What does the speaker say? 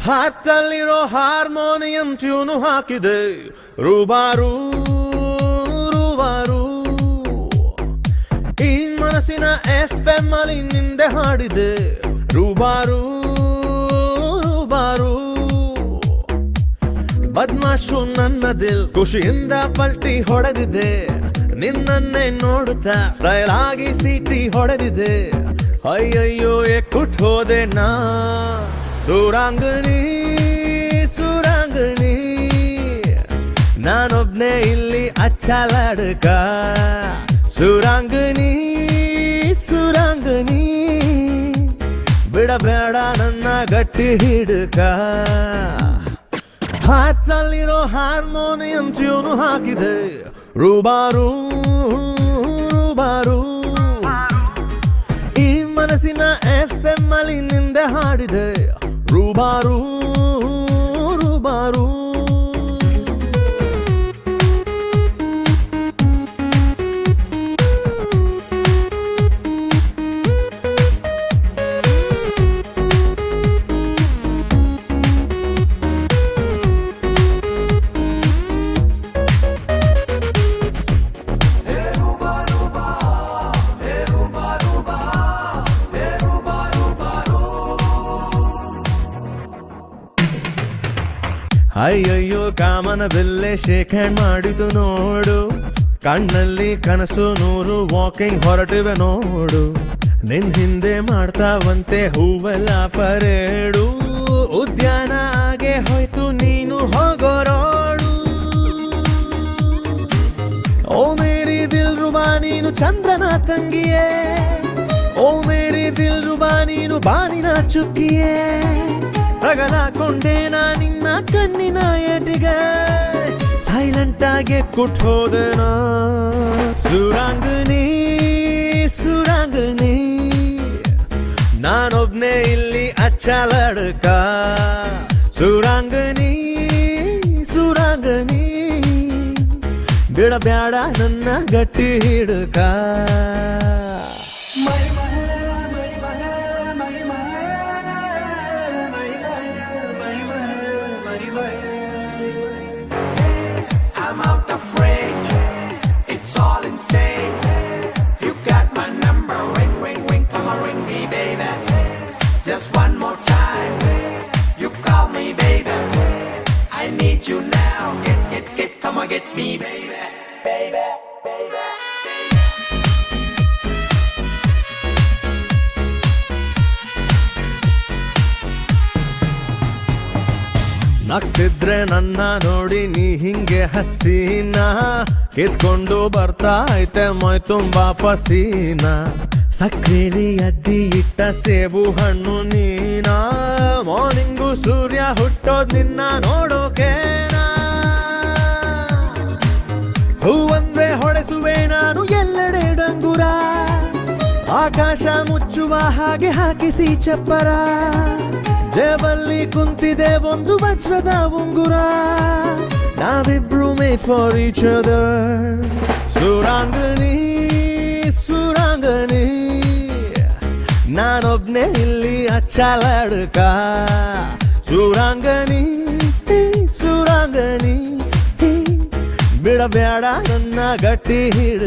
ಹಾರ್ಟಲ್ಲಿರೋ harmonium tune ಹಾಕಿದೆ ರೂಬಾರು ರೂಬಾರು. ಈ ಮನಸ್ಸಿನ FM ಅಲ್ಲಿ ನಿಂದೆ ಹಾಡಿದೆ ರೂಬಾರು ರೂಬಾರು. ಬದ್ಮಾಶು ನನ್ನ ದಿಲ್ ಖುಷಿಯಿಂದ ಪಲ್ಟಿ ಹೊಡೆದಿದೆ, ನಿನ್ನನ್ನೇ ನೋಡುತ್ತಾ ಸ್ಟೈಲ್ ಆಗಿ ಸೀಟಿ ಹೊಡೆದಿದೆ. ಅಯ್ಯಯ್ಯೋ ಎಕ್ಕುಟ್ ಹೋದೆ ನಾ ಸುರಾಂಗನಿ ಸುರಾಂಗನಿ. ನಾನೊಬ್ನೇ ಇಲ್ಲಿ ಅಚ್ಚಲಾಡಕ ಸುರಾಂಗನಿ ಸುರಾಂಗನಿ. ಬಿಡಬೇಡ ನನ್ನ ಗಟ್ಟಿ ಹಿಡ್ಕ. ಹಾರ್ಟಲ್ಲಿರೋ ಹಾರ್ಮೋನಿಯಂ ಟ್ಯೂನು ಹಾಕಿದೆ ರೂಬಾರು ರೂಬಾರು. ಈ ಮನಸ್ಸಿನ FM ಅಲ್ಲಿ ನಿಂದೆ ಹಾಡಿದೆ ರೂಬಾರು ರೂಬಾರು. ಅಯ್ಯಯ್ಯೋ ಕಾಮನ ಬೆಲ್ಲೆ ಶೇಕ್ ಹ್ಯಾಂಡ್ ಮಾಡಿತು ನೋಡು, ಕಣ್ಣಲ್ಲಿ ಕನಸು ನೂರು ವಾಕಿಂಗ್ ಹೊರಟಿವೆ ನೋಡು. ನಿನ್ ಹಿಂದೆ ಮಾಡ್ತಾವಂತೆ ಹೂವೆಲ್ಲ ಪರೇಡು, ಉದ್ಯಾನ ಆಗೆ ಹೋಯ್ತು ನೀನು ಹೋಗೋ ರೋಡು. ಓ ಮೇರಿ ದಿಲ್ ರುಬಾ ನೀನು ಚಂದ್ರನ ತಂಗಿಯೇ, ಓ ಮೇರಿ ದಿಲ್ ರುಬಾ ನೀನು ಬಾನಿನ ಚುಕ್ಕಿಯೇ. ತಗಲಾಕೊಂಡೆ ನಾ ನಿನ್ನ ಕಣ್ಣಿನ ಏಟಿಗೆ, ಸೈಲೆಂಟ್ ಆಗಿ ಕುಟ್ಟೋದನ ಸುರಾಂಗನಿ ಸುರಾಂಗನಿ. ನಾನೊಬ್ನೇ ಇಲ್ಲಿ ಅಚ್ಚಲಾಡಕ ಸುರಾಂಗನಿ ಸುರಾಂಗನಿ. ಬಿಡಬ್ಯಾಡ ನನ್ನ ಗಟ್ಟಿ ಹಿಡ್ಕ. I'm out of range, it's all insane. You got my number, ring, ring, ring, come on, ring me, baby. Just one more time, you call me, baby. I need you now, get, come on, get me, baby, baby, baby. ನಗ್ತಿದ್ರೆ ನನ್ನ ನೋಡಿ ನೀ ಹಿಂಗೆ ಹಸೀನ, ಕಿತ್ಕೊಂಡು ಬರ್ತಾ ಐತೆ ಮೈ ತುಂಬಾ ಪಸೀನ. ಸಕ್ರೇಲಿ ಅದ್ದಿ ಇಟ್ಟ ಸೇಬು ಹಣ್ಣು ನೀನಾ, ಮಾರ್ನಿಂಗು ಸೂರ್ಯ ಹುಟ್ಟೋದ್ ನಿನ್ನ ನೋಡೋಕೇನಾ. ಹೂವಂದ್ರೆ ಹೊಡೆಸುವೆ ನಾನು ಎಲ್ಲೆಡೆ ಡಂಗುರ, ಆಕಾಶ ಮುಚ್ಚುವ ಹಾಗೆ ಹಾಕಿಸಿ ಚಪ್ಪರ. ಜೇಬಲ್ಲಿ ಕುಂತಿದೆ ಒಂದು ವಜ್ರದ ಉಂಗುರ, ನಾವಿಬ್ರು ಮೇಡ್ ಫಾರ್ ಈಚ್ ಅದರ್ ಸುರಾಂಗನಿ ಸುರಾಂಗನಿ. ನಾನೊಬ್ನೇ ಇಲ್ಲಿ ಅಚ್ಚಲಾಡಕ ಸುರಾಂಗನಿ ಸುರಾಂಗನಿ. ಬಿಡಬೇಡ ನನ್ನ ಗಟ್ಟಿ ಹಿಡ್ಕ.